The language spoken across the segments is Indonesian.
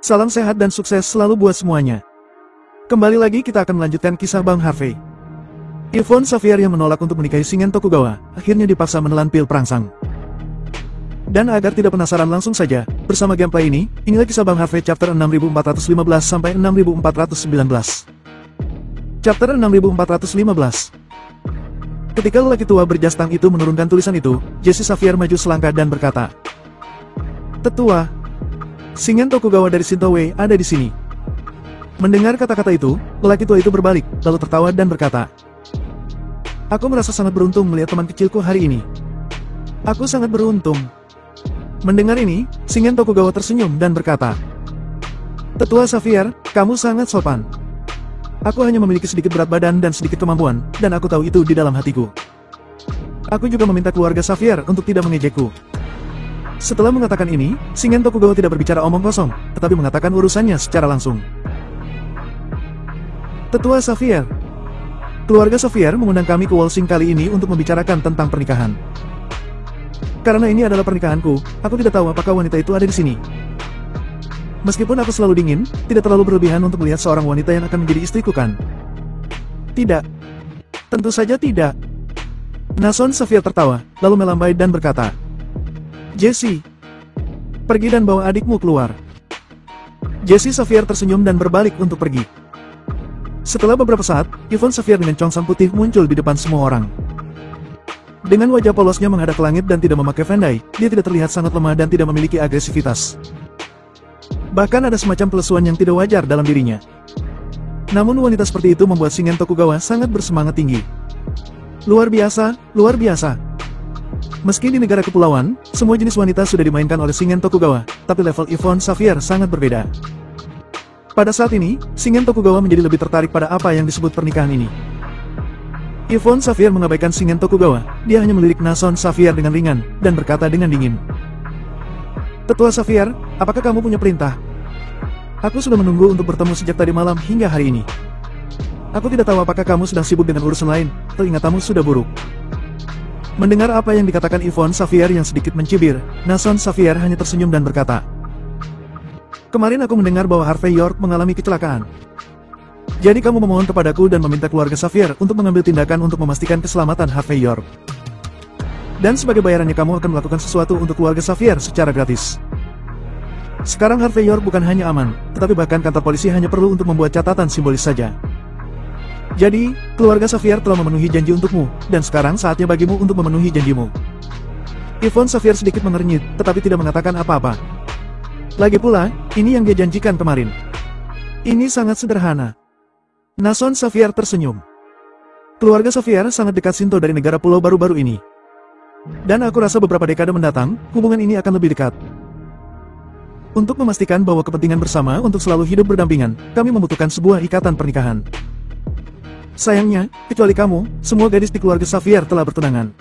Salam sehat dan sukses selalu buat semuanya. Kembali lagi kita akan melanjutkan kisah Bang Harvey. Yvonne Xavier yang menolak untuk menikahi Shingen Tokugawa, akhirnya dipaksa menelan pil perangsang. Dan agar tidak penasaran langsung saja, bersama gameplay ini, inilah kisah Bang Harvey chapter 6415 sampai 6419. Chapter 6415. Ketika lelaki tua berjas tang itu menurunkan tulisan itu, Jessie Xavier maju selangkah dan berkata, "Tetua, Shingen Tokugawa dari Shinto Wei ada di sini." Mendengar kata-kata itu, lelaki tua itu berbalik, lalu tertawa dan berkata, "Aku merasa sangat beruntung melihat teman kecilku hari ini. Aku sangat beruntung." Mendengar ini, Shingen Tokugawa tersenyum dan berkata, "Tetua Xavier, kamu sangat sopan. Aku hanya memiliki sedikit berat badan dan sedikit kemampuan, dan aku tahu itu di dalam hatiku. Aku juga meminta keluarga Xavier untuk tidak mengejekku." Setelah mengatakan ini, Shingen Tokugawa tidak berbicara omong kosong, tetapi mengatakan urusannya secara langsung. "Tetua Xavier, keluarga Xavier mengundang kami ke Wolsing kali ini untuk membicarakan tentang pernikahan. Karena ini adalah pernikahanku, aku tidak tahu apakah wanita itu ada di sini. Meskipun aku selalu dingin, tidak terlalu berlebihan untuk melihat seorang wanita yang akan menjadi istriku kan?" "Tidak. Tentu saja tidak." Nason Xavier tertawa, lalu melambai dan berkata, "Jessie, pergi dan bawa adikmu keluar." Jessie Xavier tersenyum dan berbalik untuk pergi. Setelah beberapa saat, Yvonne Xavier dengan congsam putih muncul di depan semua orang. Dengan wajah polosnya menghadap ke langit dan tidak memakai vandai, dia tidak terlihat sangat lemah dan tidak memiliki agresivitas. Bahkan ada semacam pelesuan yang tidak wajar dalam dirinya. Namun wanita seperti itu membuat Shingen Tokugawa sangat bersemangat tinggi. Luar biasa, luar biasa. Meski di negara kepulauan, semua jenis wanita sudah dimainkan oleh Shingen Tokugawa, tapi level Yvonne Xavier sangat berbeda. Pada saat ini, Shingen Tokugawa menjadi lebih tertarik pada apa yang disebut pernikahan ini. Yvonne Xavier mengabaikan Shingen Tokugawa, dia hanya melirik Nason Xavier dengan ringan, dan berkata dengan dingin, "Tetua Xavier, apakah kamu punya perintah? Aku sudah menunggu untuk bertemu sejak tadi malam hingga hari ini. Aku tidak tahu apakah kamu sedang sibuk dengan urusan lain, atau ingatanmu sudah buruk." Mendengar apa yang dikatakan Yvonne Xavier yang sedikit mencibir, Nason Xavier hanya tersenyum dan berkata, "Kemarin aku mendengar bahwa Harvey York mengalami kecelakaan. Jadi kamu memohon kepadaku dan meminta keluarga Xavier untuk mengambil tindakan untuk memastikan keselamatan Harvey York. Dan sebagai bayarannya kamu akan melakukan sesuatu untuk keluarga Xavier secara gratis. Sekarang Harvey York bukan hanya aman, tetapi bahkan kantor polisi hanya perlu untuk membuat catatan simbolis saja. Jadi, keluarga Xavier telah memenuhi janji untukmu, dan sekarang saatnya bagimu untuk memenuhi janjimu." Yvonne Xavier sedikit mengernyit, tetapi tidak mengatakan apa-apa. Lagi pula, ini yang dia janjikan kemarin. Ini sangat sederhana. Nason Xavier tersenyum. Keluarga Xavier sangat dekat Shinto dari negara pulau baru-baru ini. Dan aku rasa beberapa dekade mendatang, hubungan ini akan lebih dekat. Untuk memastikan bahwa kepentingan bersama untuk selalu hidup berdampingan, kami membutuhkan sebuah ikatan pernikahan. Sayangnya, kecuali kamu, semua gadis di keluarga Xavier telah bertunangan.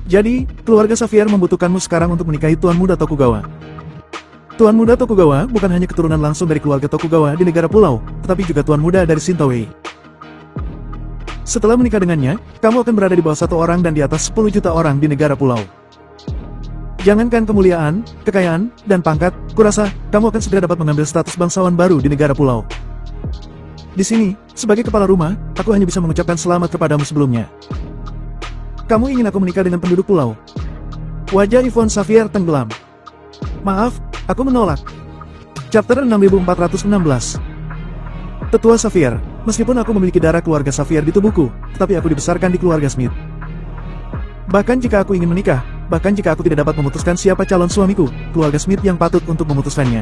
Jadi, keluarga Xavier membutuhkanmu sekarang untuk menikahi Tuan Muda Tokugawa. Tuan Muda Tokugawa bukan hanya keturunan langsung dari keluarga Tokugawa di negara pulau, tetapi juga Tuan Muda dari Shinto Wei. Setelah menikah dengannya, kamu akan berada di bawah 1 orang dan di atas 10 juta orang di negara pulau. Jangankan kemuliaan, kekayaan, dan pangkat, kurasa, kamu akan segera dapat mengambil status bangsawan baru di negara pulau. Di sini, sebagai kepala rumah, aku hanya bisa mengucapkan selamat kepadamu sebelumnya. Kamu ingin aku menikah dengan penduduk pulau?" Wajah Yvonne Xavier tenggelam. "Maaf, aku menolak." Chapter 6416. "Tetua Xavier, meskipun aku memiliki darah keluarga Xavier di tubuhku, tetapi aku dibesarkan di keluarga Smith. Bahkan jika aku ingin menikah, bahkan jika aku tidak dapat memutuskan siapa calon suamiku, keluarga Smith yang patut untuk memutuskannya.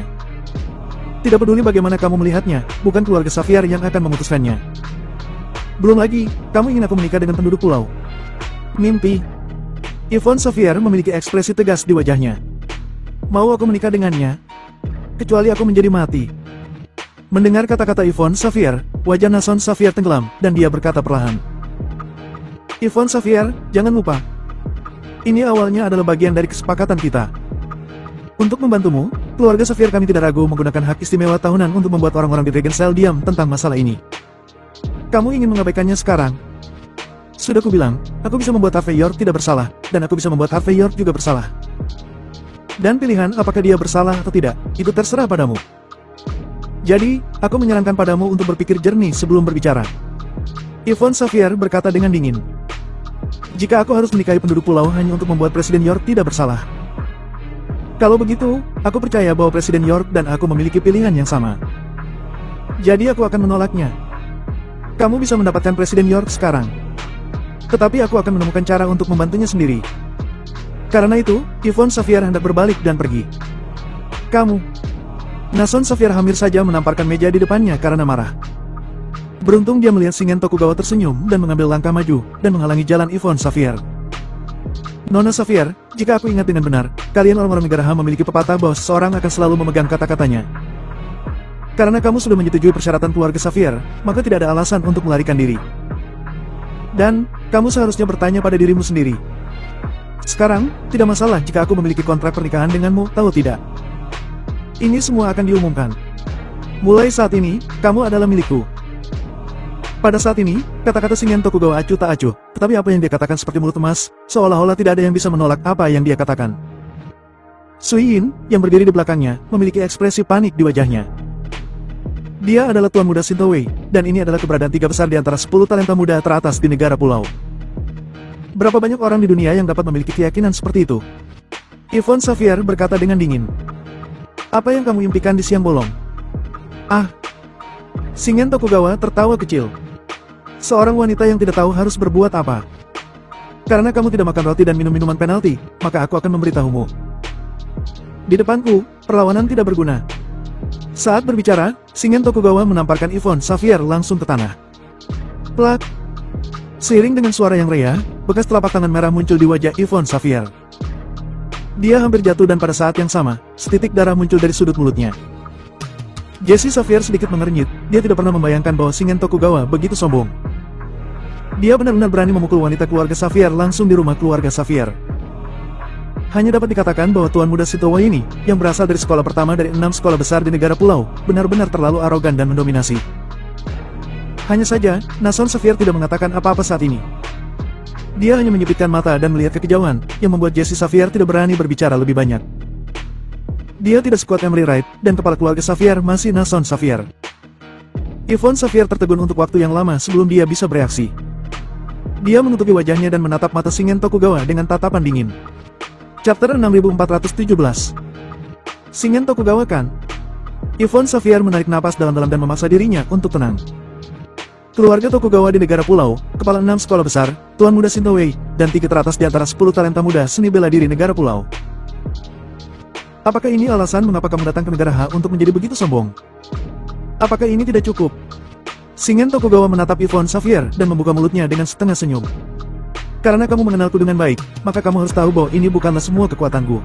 Tidak peduli bagaimana kamu melihatnya, bukan keluarga Xavier yang akan memutuskannya. Belum lagi, kamu ingin aku menikah dengan penduduk pulau. Mimpi." Yvonne Xavier memiliki ekspresi tegas di wajahnya. "Mau aku menikah dengannya? Kecuali aku menjadi mati." Mendengar kata-kata Yvonne Xavier, wajah Nason Xavier tenggelam, dan dia berkata perlahan, "Yvonne Xavier, jangan lupa. Ini awalnya adalah bagian dari kesepakatan kita. Untuk membantumu, keluarga Xavier kami tidak ragu menggunakan hak istimewa tahunan untuk membuat orang-orang di Dragon Cell diam tentang masalah ini. Kamu ingin mengabaikannya sekarang? Sudah kubilang, aku bisa membuat Harvey York tidak bersalah, dan aku bisa membuat Harvey York juga bersalah. Dan pilihan apakah dia bersalah atau tidak, itu terserah padamu. Jadi, aku menyarankan padamu untuk berpikir jernih sebelum berbicara. Yvonne Xavier berkata dengan dingin. Jika aku harus menikahi penduduk pulau hanya untuk membuat Presiden York tidak bersalah. Kalau begitu, aku percaya bahwa Presiden York dan aku memiliki pilihan yang sama. Jadi aku akan menolaknya. Kamu bisa mendapatkan Presiden York sekarang. Tetapi aku akan menemukan cara untuk membantunya sendiri. Karena itu, Yvonne Xavier hendak berbalik dan pergi. Kamu. Nason Xavier hampir saja menamparkan meja di depannya karena marah. Beruntung dia melihat Shingen Tokugawa tersenyum dan mengambil langkah maju dan menghalangi jalan Yvonne Xavier. Nona Xavier, jika aku ingat dengan benar, kalian orang-orang negara Ha memiliki pepatah bahwa seseorang akan selalu memegang kata-katanya. Karena kamu sudah menyetujui persyaratan keluarga Xavier, maka tidak ada alasan untuk melarikan diri. Dan, kamu seharusnya bertanya pada dirimu sendiri. Sekarang, tidak masalah jika aku memiliki kontrak pernikahan denganmu, tahu tidak? Ini semua akan diumumkan. Mulai saat ini, kamu adalah milikku. Pada saat ini, kata-kata Shingen Tokugawa acuh tak acuh, tetapi apa yang dia katakan seperti mulut emas, seolah-olah tidak ada yang bisa menolak apa yang dia katakan. Sui Yin, yang berdiri di belakangnya, memiliki ekspresi panik di wajahnya. Dia adalah tuan muda Shinto Wei, dan ini adalah keberadaan 3 besar di antara 10 talenta muda teratas di negara pulau. Berapa banyak orang di dunia yang dapat memiliki keyakinan seperti itu? Yvonne Xavier berkata dengan dingin. Apa yang kamu impikan di siang bolong? Ah! Shingen Tokugawa tertawa kecil. Seorang wanita yang tidak tahu harus berbuat apa. Karena kamu tidak makan roti dan minum minuman penalti, maka aku akan memberitahumu. Di depanku, perlawanan tidak berguna. Saat berbicara, Shingen Tokugawa menamparkan Yvonne Xavier langsung ke tanah. Plak! Seiring dengan suara yang reah, bekas telapak tangan merah muncul di wajah Yvonne Xavier. Dia hampir jatuh dan pada saat yang sama, setitik darah muncul dari sudut mulutnya. Jessie Xavier sedikit mengernyit, dia tidak pernah membayangkan bahwa Shingen Tokugawa begitu sombong. Dia benar-benar berani memukul wanita keluarga Xavier langsung di rumah keluarga Xavier. Hanya dapat dikatakan bahwa tuan muda Shinto Wei ini, yang berasal dari sekolah pertama dari 6 sekolah besar di negara pulau, benar-benar terlalu arogan dan mendominasi. Hanya saja, Nason Xavier tidak mengatakan apa-apa saat ini. Dia hanya menyipitkan mata dan melihat ke kejauhan, yang membuat Jessie Xavier tidak berani berbicara lebih banyak. Dia tidak sekuat Emery Wright, dan kepala keluarga Xavier masih Nason Xavier. Yvonne Xavier tertegun untuk waktu yang lama sebelum dia bisa bereaksi. Dia menutupi wajahnya dan menatap mata Shingen Tokugawa dengan tatapan dingin. Chapter 6417. Shingen Tokugawa kan? Yvonne Xavier menarik napas dalam-dalam dan memaksa dirinya untuk tenang. Keluarga Tokugawa di negara pulau, kepala 6 sekolah besar, tuan muda Shinto Wei, dan 3 teratas di antara 10 talenta muda seni bela diri negara pulau. Apakah ini alasan mengapa kamu datang ke negara Ha untuk menjadi begitu sombong? Apakah ini tidak cukup? Shingen Tokugawa menatap Yvonne Xavier dan membuka mulutnya dengan setengah senyum. Karena kamu mengenalku dengan baik, maka kamu harus tahu bahwa ini bukanlah semua kekuatanku.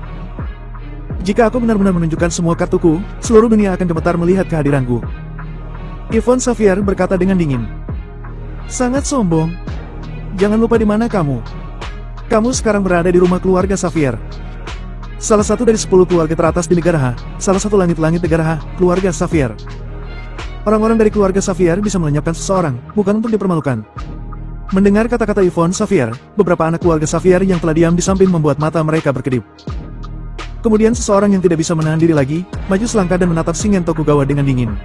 Jika aku benar-benar menunjukkan semua kartuku, seluruh dunia akan gemetar melihat kehadiranku. Yvonne Xavier berkata dengan dingin. Sangat sombong. Jangan lupa di mana kamu. Kamu sekarang berada di rumah keluarga Xavier. Salah satu dari 10 keluarga teratas di negara Ha, salah satu langit-langit negara Ha, keluarga Xavier. Orang-orang dari keluarga Xavier bisa melenyapkan seseorang, bukan untuk dipermalukan. Mendengar kata-kata Yvonne Xavier, beberapa anak keluarga Xavier yang telah diam di samping membuat mata mereka berkedip. Kemudian seseorang yang tidak bisa menahan diri lagi, maju selangkah dan menatap Shingen Tokugawa dengan dingin.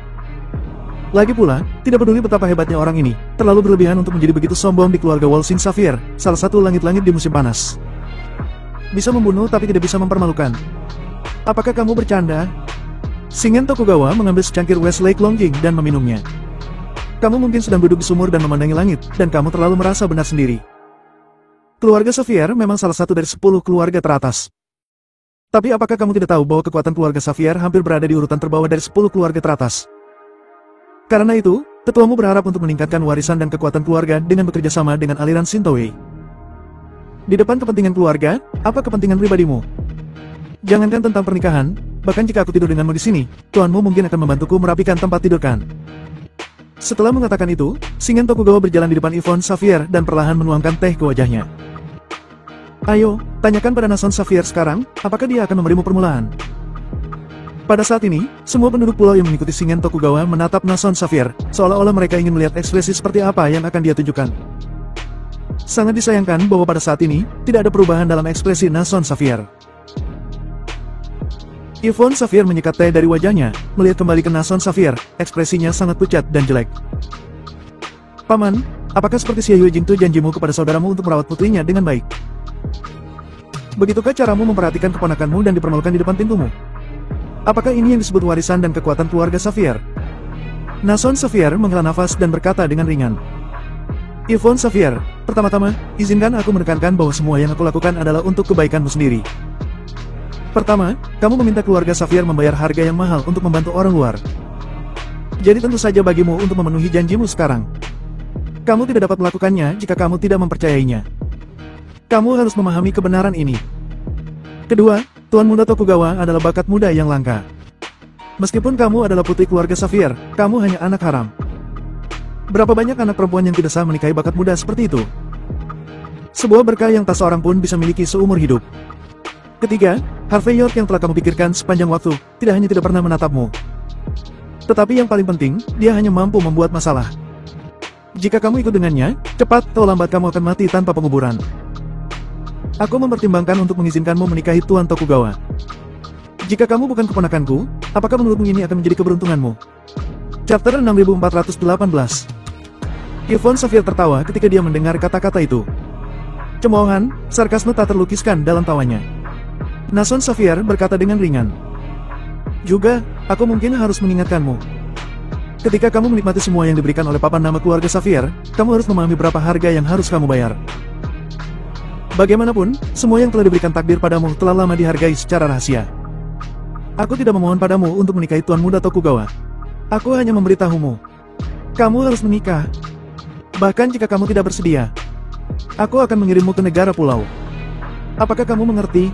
Lagi pula, tidak peduli betapa hebatnya orang ini, terlalu berlebihan untuk menjadi begitu sombong di keluarga Walsing Xavier, salah satu langit-langit di musim panas. Bisa membunuh tapi tidak bisa mempermalukan. Apakah kamu bercanda? Shingen Tokugawa mengambil secangkir Westlake Longjing dan meminumnya. Kamu mungkin sedang duduk di sumur dan memandangi langit, dan kamu terlalu merasa benar sendiri. Keluarga Xavier memang salah satu dari 10 keluarga teratas. Tapi apakah kamu tidak tahu bahwa kekuatan keluarga Xavier hampir berada di urutan terbawah dari 10 keluarga teratas? Karena itu, tetuamu berharap untuk meningkatkan warisan dan kekuatan keluarga dengan bekerja sama dengan aliran Shinto Wei. Di depan kepentingan keluarga, apa kepentingan pribadimu? Jangankan tentang pernikahan, bahkan jika aku tidur denganmu di sini, tuanmu mungkin akan membantuku merapikan tempat tidur kan? Setelah mengatakan itu, Shingen Tokugawa berjalan di depan Yvonne Xavier dan perlahan menuangkan teh ke wajahnya. Ayo, tanyakan pada Nason Xavier sekarang, apakah dia akan memberimu permulaan? Pada saat ini, semua penduduk pulau yang mengikuti Shingen Tokugawa menatap Nason Xavier, seolah-olah mereka ingin melihat ekspresi seperti apa yang akan dia tunjukkan. Sangat disayangkan bahwa pada saat ini, tidak ada perubahan dalam ekspresi Nason Xavier. Yvonne Xavier menyikat teh dari wajahnya, melihat kembali ke Nason Xavier, ekspresinya sangat pucat dan jelek. Paman, apakah seperti Xie Yuejing janjimu kepada saudaramu untuk merawat putrinya dengan baik? Begitukah caramu memperhatikan keponakanmu dan dipermalukan di depan pintumu? Apakah ini yang disebut warisan dan kekuatan keluarga Xavier? Nason Xavier menghela nafas dan berkata dengan ringan. Yvonne Xavier, pertama-tama, izinkan aku menekankan bahwa semua yang aku lakukan adalah untuk kebaikanmu sendiri. Pertama, kamu meminta keluarga Xavier membayar harga yang mahal untuk membantu orang luar. Jadi tentu saja bagimu untuk memenuhi janjimu sekarang. Kamu tidak dapat melakukannya jika kamu tidak mempercayainya. Kamu harus memahami kebenaran ini. Kedua, Tuan Muda Tokugawa adalah bakat muda yang langka. Meskipun kamu adalah putri keluarga Xavier, kamu hanya anak haram. Berapa banyak anak perempuan yang tidak sah menikahi bakat muda seperti itu? Sebuah berkah yang tak seorang pun bisa miliki seumur hidup. Ketiga, Harvey York yang telah kamu pikirkan sepanjang waktu, tidak hanya tidak pernah menatapmu. Tetapi yang paling penting, dia hanya mampu membuat masalah. Jika kamu ikut dengannya, cepat atau lambat kamu akan mati tanpa penguburan. Aku mempertimbangkan untuk mengizinkanmu menikahi Tuan Tokugawa. Jika kamu bukan keponakanku, apakah menurutmu ini akan menjadi keberuntunganmu? Chapter 6418. Yvonne Xavier tertawa ketika dia mendengar kata-kata itu. Cemoohan, sarkasme tak terlukiskan dalam tawanya. Nason Xavier berkata dengan ringan. Juga, aku mungkin harus mengingatkanmu. Ketika kamu menikmati semua yang diberikan oleh papan nama keluarga Xavier, kamu harus memahami berapa harga yang harus kamu bayar. Bagaimanapun, semua yang telah diberikan takdir padamu telah lama dihargai secara rahasia. Aku tidak memohon padamu untuk menikahi Tuan Muda Tokugawa. Aku hanya memberitahumu. Kamu harus menikah. Bahkan jika kamu tidak bersedia, aku akan mengirimmu ke negara pulau. Apakah kamu mengerti?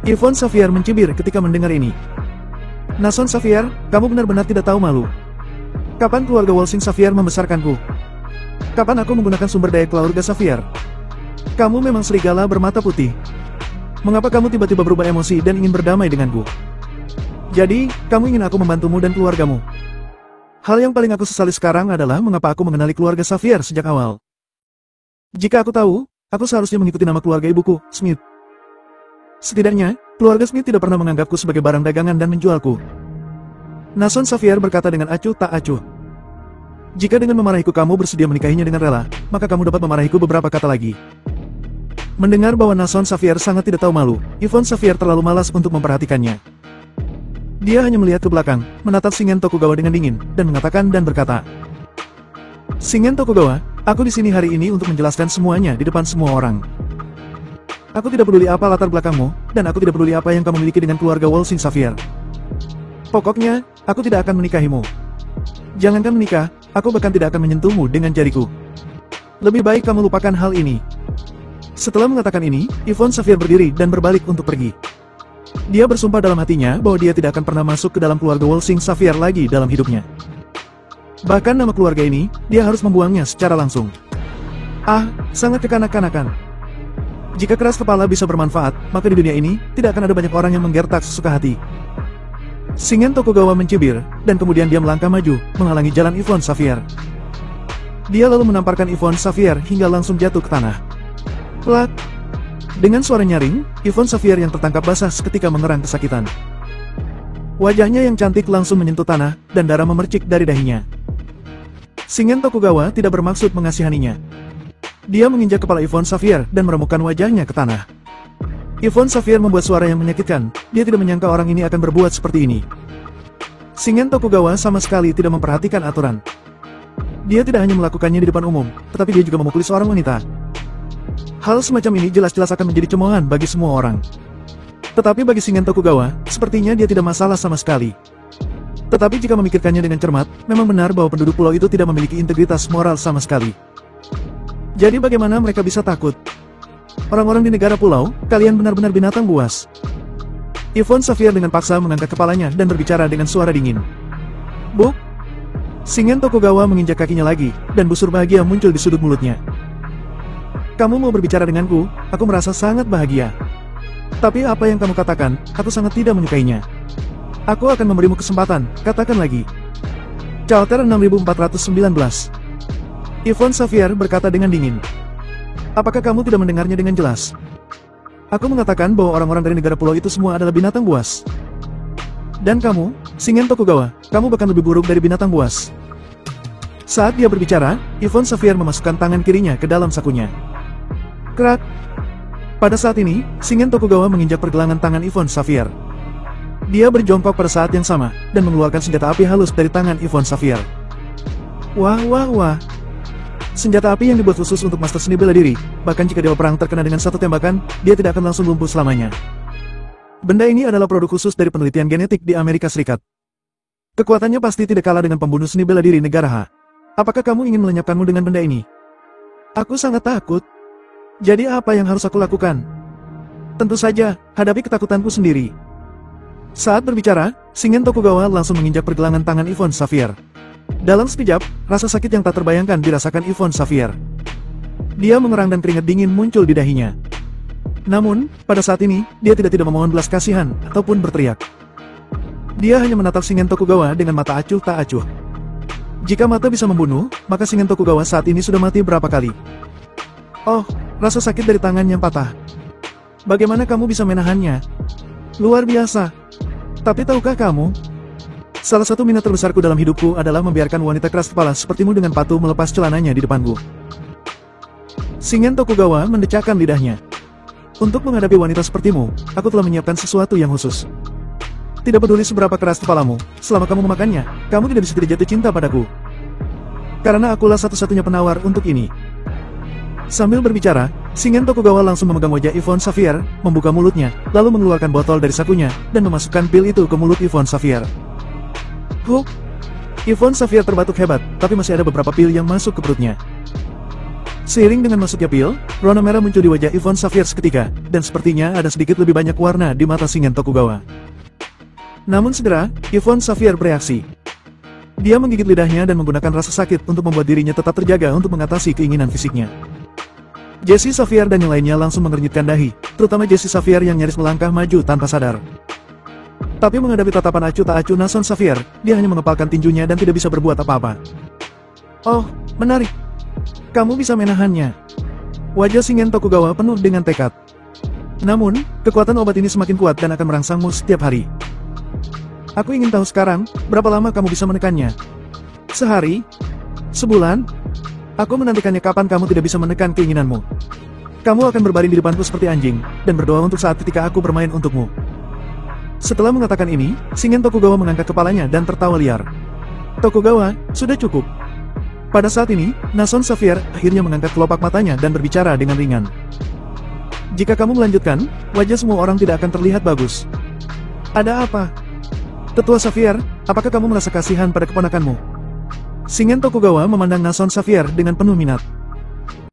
Yvonne Xavier mencibir ketika mendengar ini. Nason Xavier, kamu benar-benar tidak tahu malu. Kapan keluarga Walsing Xavier membesarkanku? Kapan aku menggunakan sumber daya keluarga Xavier? Kamu memang serigala bermata putih. Mengapa kamu tiba-tiba berubah emosi dan ingin berdamai denganku? Jadi, kamu ingin aku membantumu dan keluargamu. Hal yang paling aku sesali sekarang adalah mengapa aku mengenali keluarga Xavier sejak awal. Jika aku tahu, aku seharusnya mengikuti nama keluarga ibuku, Smith. Setidaknya, keluarga Smith tidak pernah menganggapku sebagai barang dagangan dan menjualku. Nason Xavier berkata dengan acuh tak acuh. Jika dengan memarahiku kamu bersedia menikahinya dengan rela, maka kamu dapat memarahiku beberapa kata lagi. Mendengar bahwa Nason Xavier sangat tidak tahu malu, Yvonne Xavier terlalu malas untuk memperhatikannya. Dia hanya melihat ke belakang, menatap Shingen Tokugawa dengan dingin, dan mengatakan dan berkata, Shingen Tokugawa, aku di sini hari ini untuk menjelaskan semuanya di depan semua orang. Aku tidak peduli apa latar belakangmu, dan aku tidak peduli apa yang kamu miliki dengan keluarga Walsing Xavier. Pokoknya, aku tidak akan menikahimu. Jangankan menikah, aku bahkan tidak akan menyentuhmu dengan jariku. Lebih baik kamu lupakan hal ini. Setelah mengatakan ini, Yvonne Xavier berdiri dan berbalik untuk pergi. Dia bersumpah dalam hatinya bahwa dia tidak akan pernah masuk ke dalam keluarga Walsing Xavier lagi dalam hidupnya. Bahkan nama keluarga ini, dia harus membuangnya secara langsung. Ah, sangat kekanak-kanakan. Jika keras kepala bisa bermanfaat, maka di dunia ini, tidak akan ada banyak orang yang menggertak sesuka hati. Shingen Tokugawa mencibir, dan kemudian dia melangkah maju, menghalangi jalan Yvonne Xavier. Dia lalu menamparkan Yvonne Xavier hingga langsung jatuh ke tanah. Plak! Dengan suara nyaring, Yvonne Xavier yang tertangkap basah seketika mengerang kesakitan. Wajahnya yang cantik langsung menyentuh tanah, dan darah memercik dari dahinya. Shingen Tokugawa tidak bermaksud mengasihaninya. Dia menginjak kepala Yvonne Xavier dan meremukkan wajahnya ke tanah. Yvonne Xavier membuat suara yang menyakitkan, dia tidak menyangka orang ini akan berbuat seperti ini. Shingen Tokugawa sama sekali tidak memperhatikan aturan. Dia tidak hanya melakukannya di depan umum, tetapi dia juga memukuli seorang wanita. Hal semacam ini jelas-jelas akan menjadi cemoohan bagi semua orang. Tetapi bagi Shingen Tokugawa, sepertinya dia tidak masalah sama sekali. Tetapi jika memikirkannya dengan cermat, memang benar bahwa penduduk pulau itu tidak memiliki integritas moral sama sekali. Jadi bagaimana mereka bisa takut? Orang-orang di negara pulau, kalian benar-benar binatang buas. Yvonne Xavier dengan paksa mengangkat kepalanya dan berbicara dengan suara dingin. Bu? Shingen Tokugawa menginjak kakinya lagi, dan busur bahagia muncul di sudut mulutnya. Kamu mau berbicara denganku, aku merasa sangat bahagia. Tapi apa yang kamu katakan, aku sangat tidak menyukainya. Aku akan memberimu kesempatan, katakan lagi. Chapter 6419. Yvonne Xavier berkata dengan dingin. Apakah kamu tidak mendengarnya dengan jelas? Aku mengatakan bahwa orang-orang dari negara pulau itu semua adalah binatang buas. Dan kamu, Shingen Tokugawa, kamu bahkan lebih buruk dari binatang buas. Saat dia berbicara, Yvonne Xavier memasukkan tangan kirinya ke dalam sakunya. Krak. Pada saat ini, Shingen Tokugawa menginjak pergelangan tangan Yvonne Xavier. Dia berjongkok pada saat yang sama, dan mengeluarkan senjata api halus dari tangan Yvonne Xavier. Wah wah wah. Senjata api yang dibuat khusus untuk master seni bela diri, bahkan jika dewa perang terkena dengan satu tembakan, dia tidak akan langsung lumpuh selamanya. Benda ini adalah produk khusus dari penelitian genetik di Amerika Serikat. Kekuatannya pasti tidak kalah dengan pembunuh seni bela diri negara H. Apakah kamu ingin melenyapkanmu dengan benda ini? Aku sangat takut. Jadi apa yang harus aku lakukan? Tentu saja, hadapi ketakutanku sendiri. Saat berbicara, Shingen Tokugawa langsung menginjak pergelangan tangan Yvonne Xavier. Dalam sekejap, rasa sakit yang tak terbayangkan dirasakan Yvonne Xavier. Dia mengerang dan keringat dingin muncul di dahinya. Namun, pada saat ini, dia tidak memohon belas kasihan, ataupun berteriak. Dia hanya menatap Shingen Tokugawa dengan mata acuh tak acuh. Jika mata bisa membunuh, maka Shingen Tokugawa saat ini sudah mati berapa kali. Oh, rasa sakit dari tangan yang patah. Bagaimana kamu bisa menahannya? Luar biasa. Tapi tahukah kamu? Salah satu minat terbesarku dalam hidupku adalah membiarkan wanita keras kepala sepertimu dengan patuh melepas celananya di depanku. Shingen Tokugawa mendecakkan lidahnya. Untuk menghadapi wanita sepertimu, aku telah menyiapkan sesuatu yang khusus. Tidak peduli seberapa keras kepalamu, selama kamu memakannya, kamu tidak bisa tidak jatuh cinta padaku. Karena akulah satu-satunya penawar untuk ini. Sambil berbicara, Shingen Tokugawa langsung memegang wajah Yvonne Xavier, membuka mulutnya, lalu mengeluarkan botol dari sakunya, dan memasukkan pil itu ke mulut Yvonne Xavier. Hup! Yvonne Xavier terbatuk hebat, tapi masih ada beberapa pil yang masuk ke perutnya. Seiring dengan masuknya pil, warna merah muncul di wajah Yvonne Xavier seketika, dan sepertinya ada sedikit lebih banyak warna di mata Shingen Tokugawa. Namun segera, Yvonne Xavier bereaksi. Dia menggigit lidahnya dan menggunakan rasa sakit untuk membuat dirinya tetap terjaga untuk mengatasi keinginan fisiknya. Jessie Xavier dan yang lainnya langsung mengernyitkan dahi, terutama Jessie Xavier yang nyaris melangkah maju tanpa sadar. Tapi menghadapi tatapan acuh tak acuh Nason Xavier, dia hanya mengepalkan tinjunya dan tidak bisa berbuat apa-apa. Oh, menarik. Kamu bisa menahannya. Wajah Shingen Tokugawa penuh dengan tekad. Namun, kekuatan obat ini semakin kuat dan akan merangsangmu setiap hari. Aku ingin tahu sekarang, berapa lama kamu bisa menekannya? Sehari? Sebulan? Aku menantikannya kapan kamu tidak bisa menekan keinginanmu. Kamu akan berbaring di depanku seperti anjing, dan berdoa untuk saat ketika aku bermain untukmu. Setelah mengatakan ini, Shingen Tokugawa mengangkat kepalanya dan tertawa liar. Tokugawa, sudah cukup. Pada saat ini, Nason Xavier akhirnya mengangkat kelopak matanya dan berbicara dengan ringan. Jika kamu melanjutkan, wajah semua orang tidak akan terlihat bagus. Ada apa? Tetua Xavier, apakah kamu merasa kasihan pada keponakanmu? Shingen Tokugawa memandang Nason Xavier dengan penuh minat.